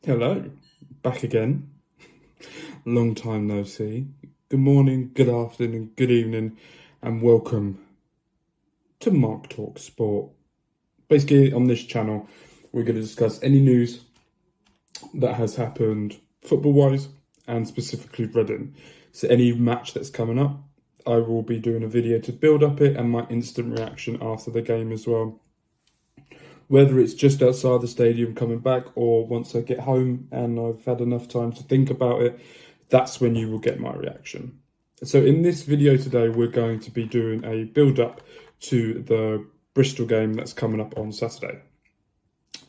Hello, back again. Long time no see. Good morning, good afternoon, good evening, and welcome to Mark Talk Sport. Basically, on this channel, we're going to discuss any news that has happened football-wise and specifically Reading. So any match that's coming up, I will be doing a video to build up it and my instant reaction after the game as well. Whether it's just outside the stadium coming back or once I get home and I've had enough time to think about it, that's when you will get my reaction. So in this video today, we're going to be doing a build-up to the Bristol game that's coming up on Saturday.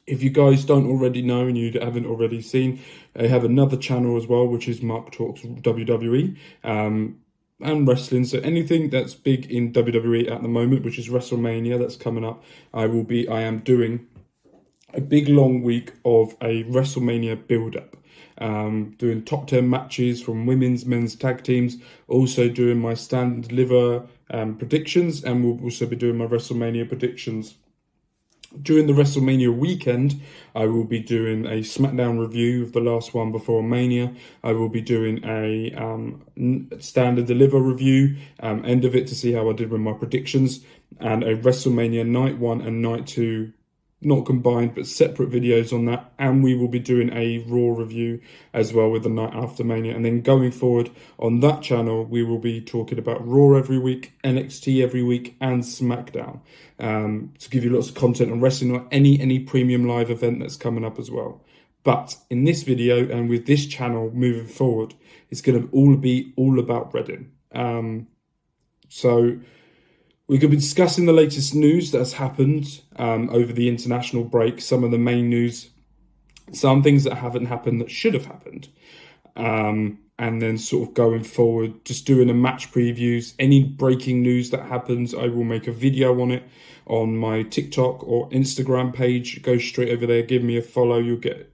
If you guys don't already know and you haven't already seen, I have another channel as well, which is Mark Talks WWE. And wrestling, so anything that's big in WWE at the moment, which is WrestleMania that's coming up, I am doing a big long week of a WrestleMania build-up, doing top 10 matches from women's, men's tag teams, also doing my stand and deliver predictions, and we'll also be doing my WrestleMania predictions. During the WrestleMania weekend, I will be doing a SmackDown review of the last one before Mania. I will be doing a stand and deliver review, end of it, to see how I did with my predictions, and a WrestleMania night 1 and night 2, not combined but separate videos on that. And we will be doing a Raw review as well with the night after Mania. And then going forward on that channel, we will be talking about Raw every week, NXT every week, and SmackDown, to give you lots of content on wrestling or any premium live event that's coming up as well. But in this video and with this channel moving forward, it's going to be all about Reading. So we could be discussing the latest news that's happened over the international break, some of the main news, some things that haven't happened that should have happened. And then sort of going forward, just doing a match previews. Any breaking news that happens, I will make a video on it on my TikTok or Instagram page. Go straight over there, give me a follow. You'll get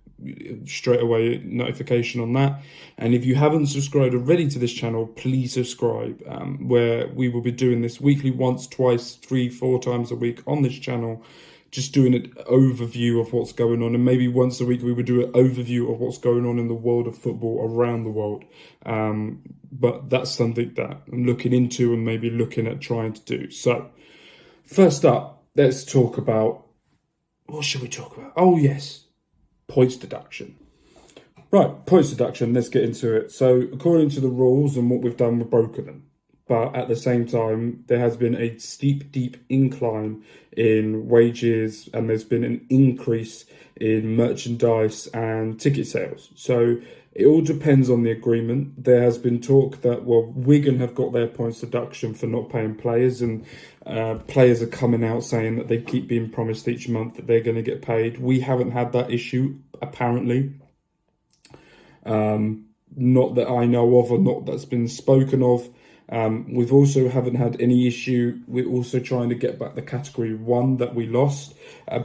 straight away notification on that. And if you haven't subscribed already to this channel, please subscribe, where we will be doing this weekly, once, twice, 3, 4 times a week on this channel, just doing an overview of what's going on. And maybe once a week we would do an overview of what's going on in the world of football around the world. But that's something that I'm looking into and maybe looking at trying to do. So first up, let's talk about, what should we talk about? Oh yes, points deduction. Right, points deduction, let's get into it. So according to the rules and what we've done, we've broken them. But at the same time, there has been a steep, deep incline in wages, and there's been an increase in merchandise and ticket sales. So it all depends on the agreement. There has been talk that, well, Wigan have got their points deduction for not paying players, and players are coming out saying that they keep being promised each month that they're going to get paid. We haven't had that issue, apparently. Not that I know of, or not that's been spoken of. We've also haven't had any issue. We're also trying to get back the category 1 that we lost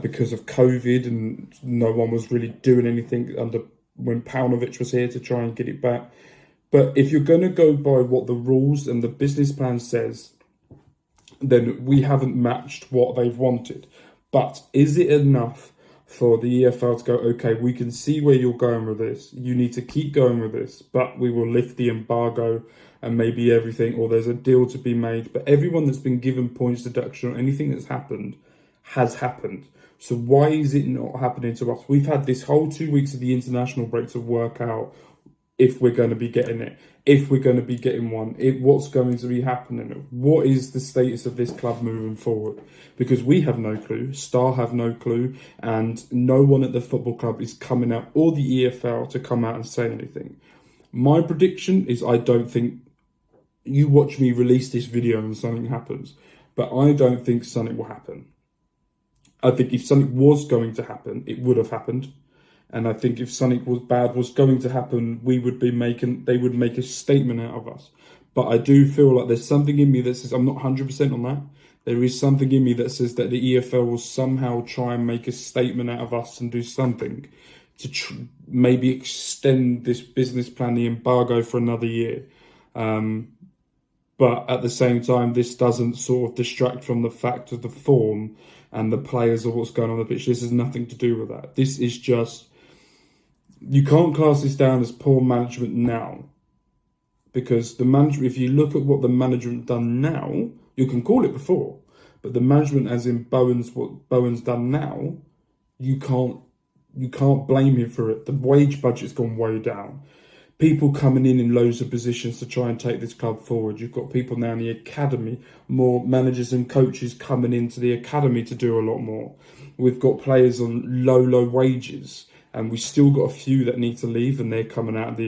because of COVID, and no one was really doing anything under when Paunovic was here to try and get it back. But if you're going to go by what the rules and the business plan says, then we haven't matched what they've wanted. But is it enough for the EFL to go, okay, we can see where you're going with this, you need to keep going with this, but we will lift the embargo and maybe everything, or there's a deal to be made. But everyone that's been given points deduction or anything that's happened has happened. So why is it not happening to us? We've had this whole 2 weeks of the international break to work out if we're going to be getting it, if we're going to be getting one, what's going to be happening, what is the status of this club moving forward? Because we have no clue, Star have no clue, and no one at the football club is coming out, or the EFL, to come out and say anything. My prediction is, I don't think, you watch me release this video and something happens, but I don't think something will happen. I think if something was going to happen, it would have happened. And I think if something was going to happen, they would make a statement out of us. But I do feel like there's something in me that says, I'm not 100% on that. There is something in me that says that the EFL will somehow try and make a statement out of us and do something to maybe extend this business plan, the embargo, for another year. But at the same time, this doesn't sort of distract from the fact of the form and the players or what's going on the pitch. This has nothing to do with that. This is just You can't class this down as poor management now, because the management, if you look at what the management done now, you can call it before, but the management, as in Bowen's, what Bowen's done now, you can't blame him for it. The wage budget's gone way down. People coming in loads of positions to try and take this club forward. You've got people now in the academy, more managers and coaches coming into the academy to do a lot more. We've got players on low wages, and we still got a few that need to leave, and they're coming out.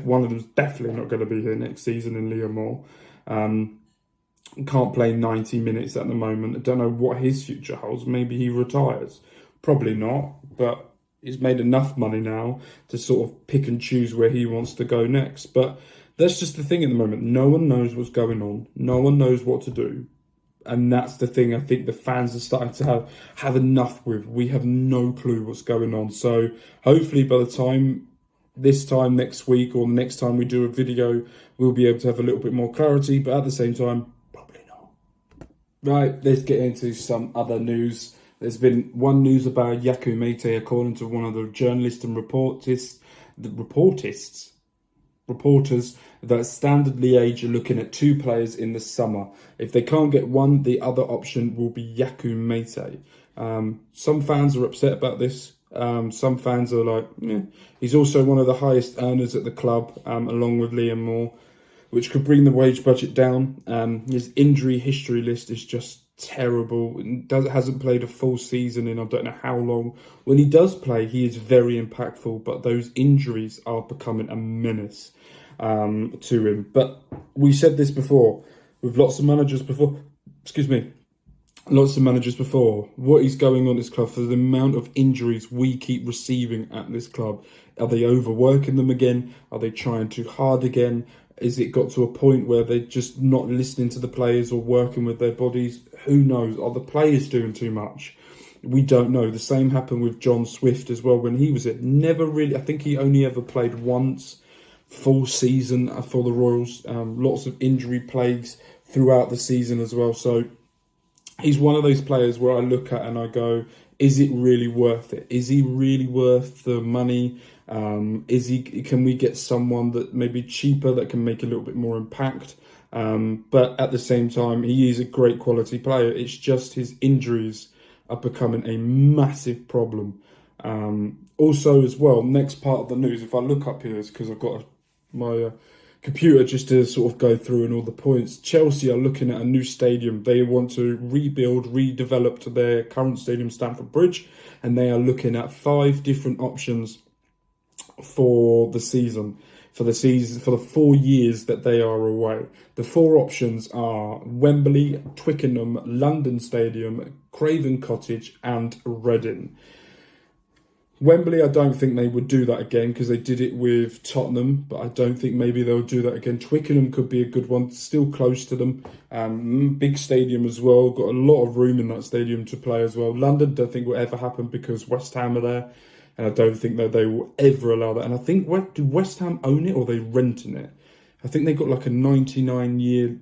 One of them's definitely not going to be here next season in Liam Moore. Can't play 90 minutes at the moment. I don't know what his future holds. Maybe he retires. Probably not, but he's made enough money now to sort of pick and choose where he wants to go next. But that's just the thing at the moment. No one knows what's going on. No one knows what to do. And that's the thing I think the fans are starting to have enough with. We have no clue what's going on. So hopefully by the time next week or next time we do a video, we'll be able to have a little bit more clarity. But at the same time, probably not. Right, let's get into some other news. There's been one news about Yaku Mete, according to one of the journalists and reporters that Standard Liège are looking at 2 players in the summer. If they can't get one, the other option will be Yaku Mete. Some fans are upset about this. Some fans are like, he's also one of the highest earners at the club, along with Liam Moore, which could bring the wage budget down. His injury history list is just terrible. Hasn't played a full season in I don't know how long. When he does play, he is very impactful, but those injuries are becoming a menace to him. But we said this before with lots of managers before. What is going on at this club for the amount of injuries we keep receiving at this club? Are they overworking them again? Are they trying too hard again? Is it got to a point where they're just not listening to the players or working with their bodies? Who knows? Are the players doing too much? We don't know. The same happened with John Swift as well when he was it. Never really, I think he only ever played once full season for the Royals. Lots of injury plagues throughout the season as well. So he's one of those players where I look at and I go, is it really worth it? Is he really worth the money? Can we get someone that maybe cheaper that can make a little bit more impact? But at the same time, he is a great quality player. It's just his injuries are becoming a massive problem. Also as well, next part of the news, if I look up here, it's because I've got my computer just to sort of go through and all the points. Chelsea are looking at a new stadium. They want to redevelop to their current stadium, Stamford Bridge, and they are looking at 5 different options for the season, for the 4 years that they are away. The 4 options are Wembley, Twickenham, London Stadium, Craven Cottage and Reading. Wembley, I don't think they would do that again because they did it with Tottenham, but I don't think maybe they'll do that again. Twickenham could be a good one, still close to them. Big stadium as well, got a lot of room in that stadium to play as well. London, don't think will ever happen because West Ham are there, and I don't think that they will ever allow that. And I think, do West Ham own it or are they renting it? I think they got like a 99-year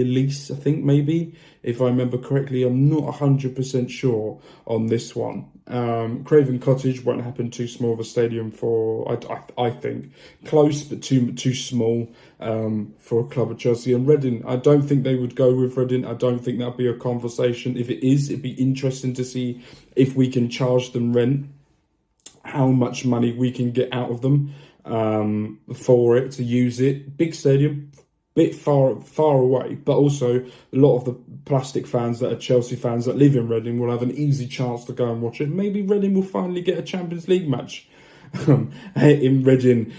lease, I think maybe, if I remember correctly. I'm not 100% sure on this one. Craven Cottage won't happen, too small of a stadium for, I think. Close, but too small for a club of Chelsea. And Reading, I don't think they would go with Reading. I don't think that'd be a conversation. If it is, it'd be interesting to see if we can charge them rent, how much money we can get out of them for it to use it. Big stadium, bit far away, but also a lot of the plastic fans that are Chelsea fans that live in Reading will have an easy chance to go and watch it. Maybe Reading will finally get a Champions League match in Reading.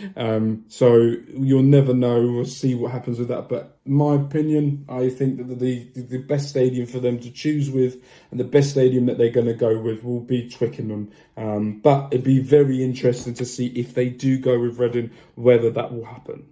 So you'll never know. We'll see what happens with that. But my opinion, I think that the best stadium for them to choose with and the best stadium that they're going to go with will be Twickenham. But it'd be very interesting to see if they do go with Reading, whether that will happen.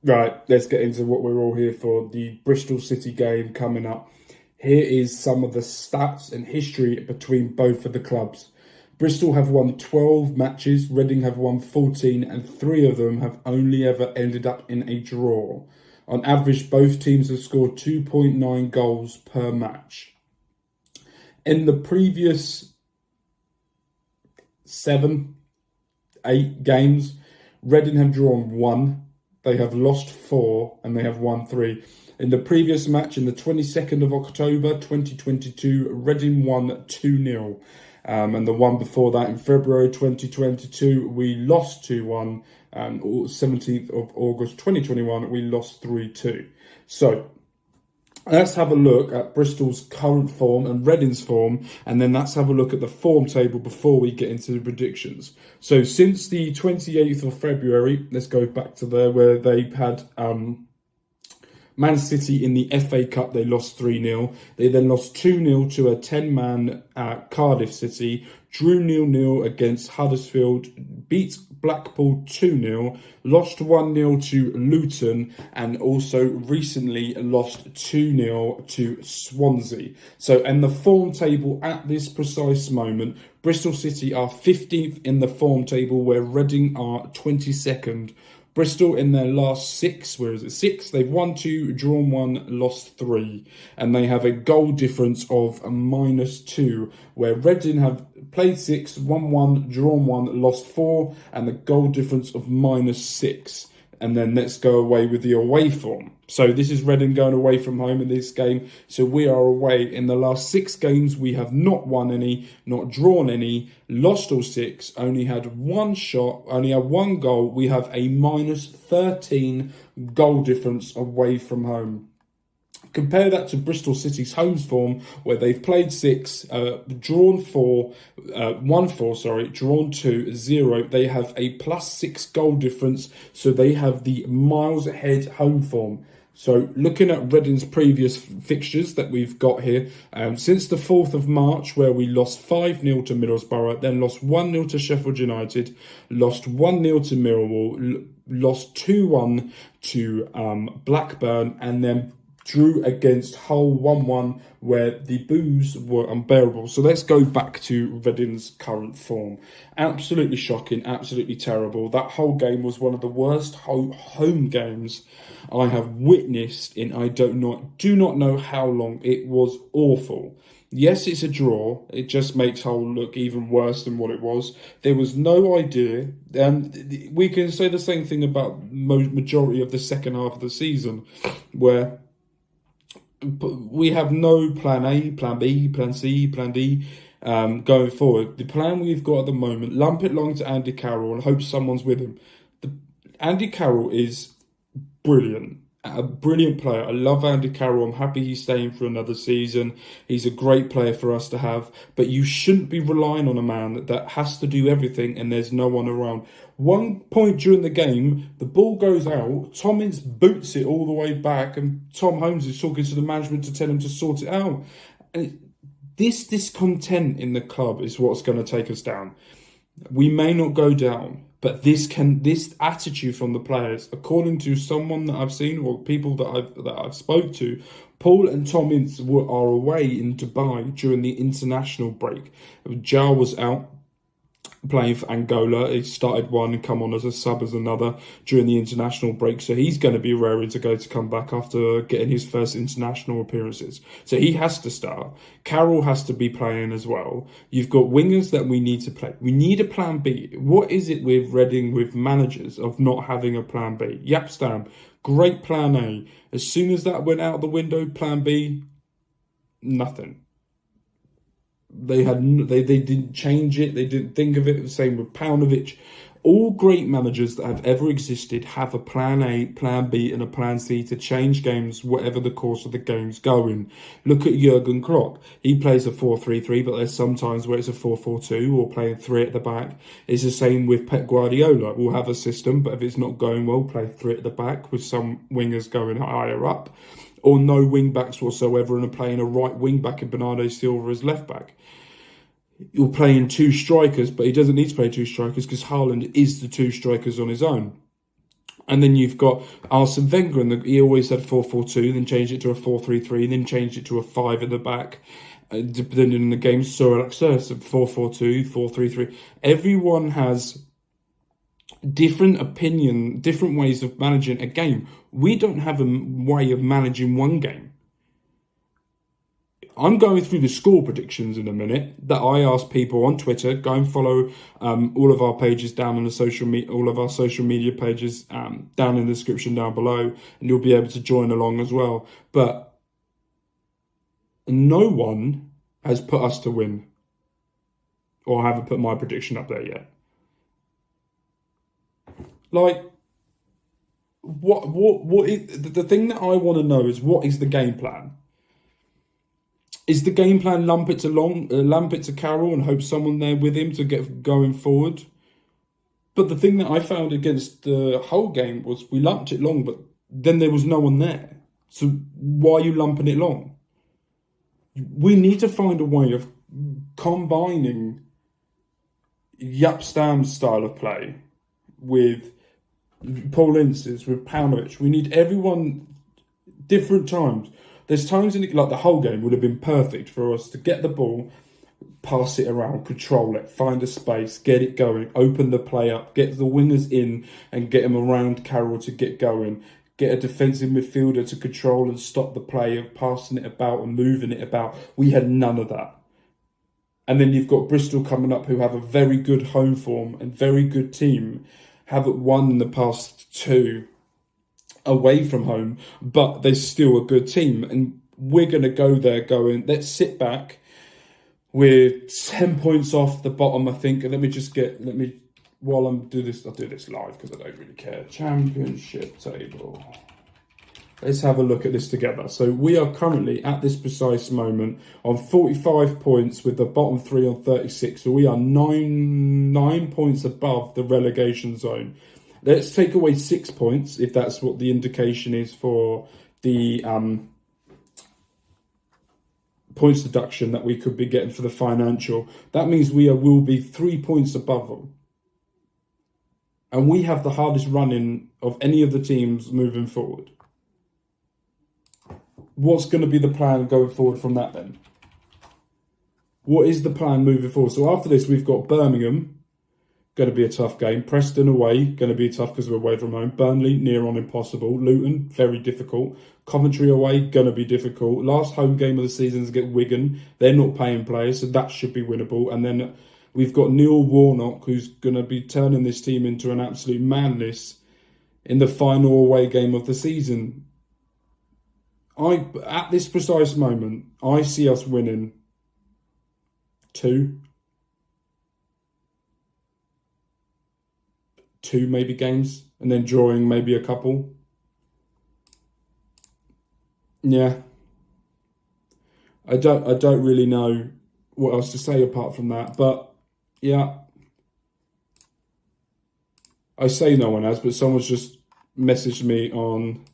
Right, let's get into what we're all here for. The Bristol City game coming up. Here is some of the stats and history between both of the clubs. Bristol have won 12 matches, Reading have won 14, and 3 of them have only ever ended up in a draw. On average, both teams have scored 2.9 goals per match. In the previous 7, 8 games, Reading have drawn 1, they have lost 4, and they have won 3. In the previous match, in the 22nd of October 2022, Reading won 2-0. And the one before that, in February 2022, we lost 2-1. 17th of August 2021, we lost 3-2. So let's have a look at Bristol's current form and Reading's form, and then let's have a look at the form table before we get into the predictions. So since the 28th of February, let's go back to there where they've had Man City in the FA Cup, they lost 3-0. They then lost 2-0 to a 10-man Cardiff City, drew 0-0 against Huddersfield, beat Blackpool 2-0, lost 1-0 to Luton, and also recently lost 2-0 to Swansea. So in the form table at this precise moment, Bristol City are 15th in the form table, where Reading are 22nd. Bristol in their last 6, where is it? 6, they've won 2, drawn 1, lost 3. And they have a goal difference of -2, where Reading have played 6, won 1, drawn 1, lost 4, and the goal difference of -6. And then let's go away with the away form. So this is Reading going away from home in this game. So we are away. In the last 6 games, we have not won any, not drawn any, lost all 6, only had 1 shot, only had 1 goal. We have a -13 goal difference away from home. Compare that to Bristol City's home form, where they've played 6, drawn 4, won 4, drawn 2, 0. They have a +6 goal difference, so they have the miles ahead home form. So looking at Reading's previous fixtures that we've got here, since the 4th of March, where we lost 5-0 to Middlesbrough, then lost 1-0 to Sheffield United, lost 1-0 to Millwall, lost 2-1 to Blackburn, and then drew against Hull 1-1, where the boos were unbearable. So let's go back to Reading's current form. Absolutely shocking, absolutely terrible. That whole game was one of the worst home games I have witnessed in do not know how long. It was awful. Yes, it's a draw. It just makes Hull look even worse than what it was. There was no idea. We can say the same thing about majority of the second half of the season, where we have no plan A, plan B, plan C, plan D going forward. The plan we've got at the moment, lump it long to Andy Carroll and hope someone's with him. Andy Carroll is brilliant. A brilliant player. I love Andy Carroll. I'm happy he's staying for another season. He's a great player for us to have. But you shouldn't be relying on a man that has to do everything and there's no one around. One point during the game, the ball goes out, Tom Ince boots it all the way back, and Tom Holmes is talking to the management to tell him to sort it out. And this discontent in the club is what's going to take us down. We may not go down, but this attitude from the players, according to someone that I've seen or people that I've spoke to, Paul and Tom Ince are away in Dubai during the international break. Jao was out playing for Angola. He started one and come on as a sub as another during the international break. So he's going to be raring to go to come back after getting his first international appearances. So he has to start. Carroll has to be playing as well. You've got wingers that we need to play. We need a plan B. What is it with Reading, with managers, of not having a plan B? Yapstam, great plan A. As soon as that went out the window, plan B, nothing. They didn't change it. They didn't think of it. The same with Paunovic. All great managers that have ever existed have a plan A, plan B, and a plan C to change games whatever the course of the game's going. Look at Jurgen Klopp. He plays a 4-3-3, but there's sometimes where it's a 4-4-2 or playing 3 at the back. It's the same with Pep Guardiola. We'll have a system, but if it's not going well, play 3 at the back with some wingers going higher up, or no wing backs whatsoever, and playing a right wing back and Bernardo Silva as left back. You're playing 2 strikers, but he doesn't need to play 2 strikers because Haaland is the 2 strikers on his own. And then you've got Arsene Wenger, and he always had 4-4-2, then changed it to a 4-3-3, then changed it to a 5 at the back, depending on the game. So like so 4-4-2, 4-3-3. Everyone has different opinion, different ways of managing a game. We don't have a way of managing one game. I'm going through the score predictions in a minute that I asked people on Twitter. Go and follow all of our pages down on the all of our social media pages down in the description down below, and you'll be able to join along as well. But no one has put us to win, or I haven't put my prediction up there yet. Like, what is the thing that I want to know is, what is the game plan? Is the game plan lump it to Carroll and hope someone there with him to get going forward? But the thing that I found against the whole game was we lumped it long, but then there was no one there. So why are you lumping it long? We need to find a way of combining Jaap Stam's style of play with Paul Ince's, with Paunovic. We need everyone different times. There's times in it, like the whole game would have been perfect for us to get the ball, pass it around, control it, find a space, get it going, open the play up, get the wingers in and get them around Carroll to get going, get a defensive midfielder to control and stop the play of passing it about and moving it about. We had none of that. And then you've got Bristol coming up, who have a very good home form and very good team, haven't won in the past 2 away from home, but they're still a good team. And we're going to go there going, let's sit back. We're 10 points off the bottom, I think. And while I'm do this, I'll do this live because I don't really care. Championship table. Let's have a look at this together. So we are currently at this precise moment on 45 points with the bottom 3 on 36. So we are nine points above the relegation zone. Let's take away 6 points, if that's what the indication is for the points deduction that we could be getting for the financial. That means we will be 3 points above them. And we have the hardest running of any of the teams moving forward. What's going to be the plan going forward from that then? What is the plan moving forward? So after this, we've got Birmingham. Going to be a tough game. Preston away, going to be tough because we're away from home. Burnley, near on impossible. Luton, very difficult. Coventry away, going to be difficult. Last home game of the season is against Wigan. They're not paying players, so that should be winnable. And then we've got Neil Warnock, who's going to be turning this team into an absolute madness in the final away game of the season. At this precise moment, I see us winning 2 maybe games, and then drawing maybe a couple. Yeah. I don't really know what else to say apart from that. But yeah. I say no one has, but someone's just messaged me on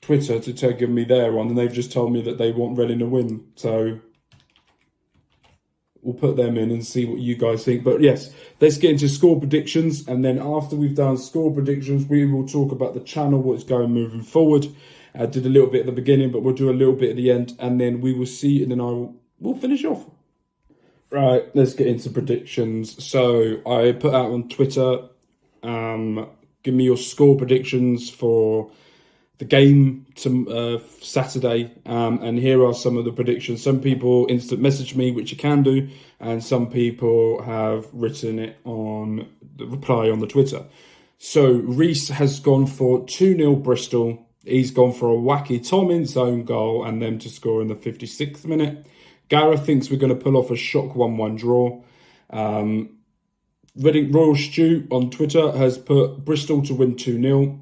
Twitter to give me their one, and they've just told me that they want Reading to win. So we'll put them in and see what you guys think. But yes, let's get into score predictions. And then after we've done score predictions, we will talk about the channel, what's going moving forward. I did a little bit at the beginning, but we'll do a little bit at the end. And then we will see, and then we'll finish off. Right, let's get into predictions. So I put out on Twitter, give me your score predictions for the game to Saturday, and here are some of the predictions. Some people instant message me, which you can do, and some people have written it on the reply on the Twitter. So Reese has gone for 2-0 Bristol. He's gone for a wacky Tom Ince own goal and them to score in the 56th minute. Gareth thinks we're going to pull off a shock 1-1 draw. Reading Royal Stew on Twitter has put Bristol to win 2-0.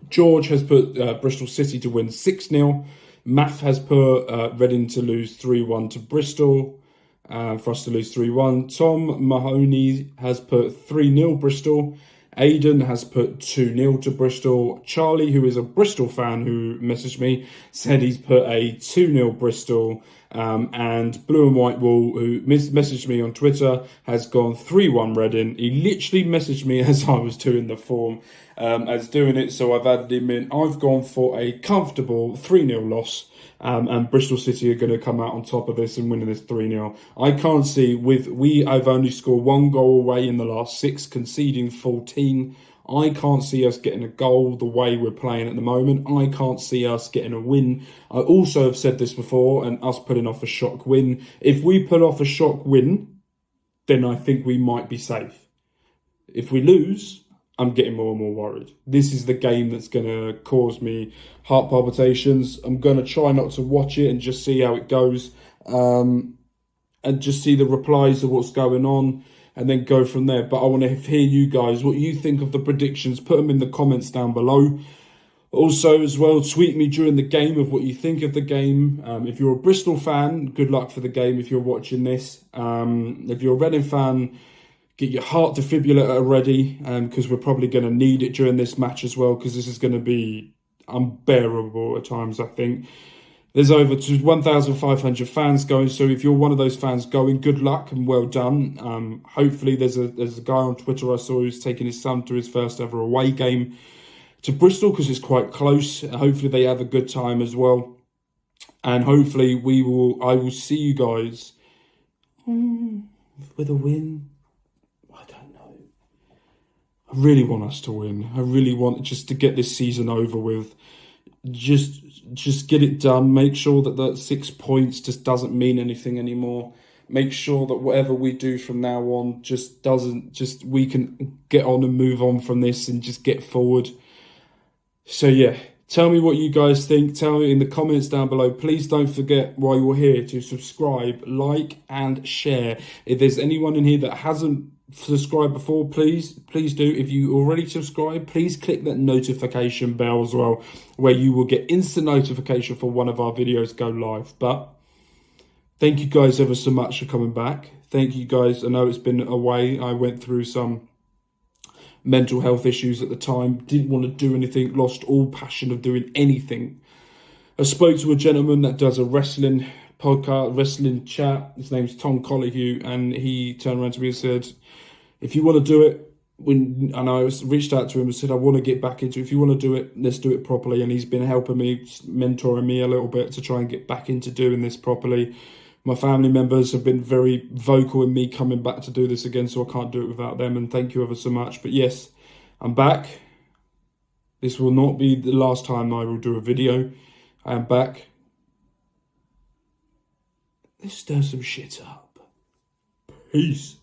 George has put Bristol City to win 6-0. Math has put Reading to lose 3-1 to Bristol, for us to lose 3-1. Tom Mahoney has put 3-0 Bristol. Aidan has put 2-0 to Bristol. Charlie, who is a Bristol fan who messaged me, said he's put a 2-0 Bristol. And Blue and White Wool, who messaged me on Twitter, has gone 3-1 Reading. He literally messaged me as I was doing the form, as doing it, so I've added him in. I've gone for a comfortable 3-0 loss, and Bristol City are going to come out on top of this and winning this 3-0. I can't see, I've only scored 1 goal away in the last 6, conceding 14. I can't see us getting a goal the way we're playing at the moment. I can't see us getting a win. I also have said this before, and us putting off a shock win. If we pull off a shock win, then I think we might be safe. If we lose, I'm getting more and more worried. This is the game that's going to cause me heart palpitations. I'm going to try not to watch it and just see how it goes, and just see the replies of what's going on, and then go from there. But I want to hear you guys, what you think of the predictions. Put them in the comments down below. Also, as well, tweet me during the game of what you think of the game. If you're a Bristol fan, good luck for the game if you're watching this. If you're a Reading fan, get your heart defibrillator ready, because we're probably going to need it during this match as well, because this is going to be unbearable at times, I think. There's over 1,500 fans going, so if you're one of those fans going, good luck and well done. Hopefully there's a guy on Twitter I saw who's taking his son to his first ever away game to Bristol, because it's quite close. Hopefully they have a good time as well. And hopefully I will see you guys with a win. I don't know. I really want us to win. I really want just to get this season over with. Just get it done. Make sure that 6 points just doesn't mean anything anymore. Make sure that whatever we do from now on we can get on and move on from this and just get forward. So yeah, tell me what you guys think. Tell me in the comments down below. Please don't forget, while you're here, to subscribe, like and share. If there's anyone in here that hasn't subscribed before, please do. If you already subscribed, please click that notification bell as well, where you will get instant notification for one of our videos go live. But thank you guys ever so much for coming back. Thank you guys. I know it's been away. I went through some mental health issues at the time, didn't want to do anything, lost all passion of doing anything. I spoke to a gentleman that does a wrestling podcast, wrestling chat. His name's Tom Collihew, and he turned around to me and said, if you want to do it, and I reached out to him and said, I want to get back into it. If you want to do it, let's do it properly. And he's been helping me, mentoring me a little bit to try and get back into doing this properly. My family members have been very vocal in me coming back to do this again, so I can't do it without them, and thank you ever so much. But yes, I'm back. This will not be the last time I will do a video. I am back. Let's stir some shit up. Peace.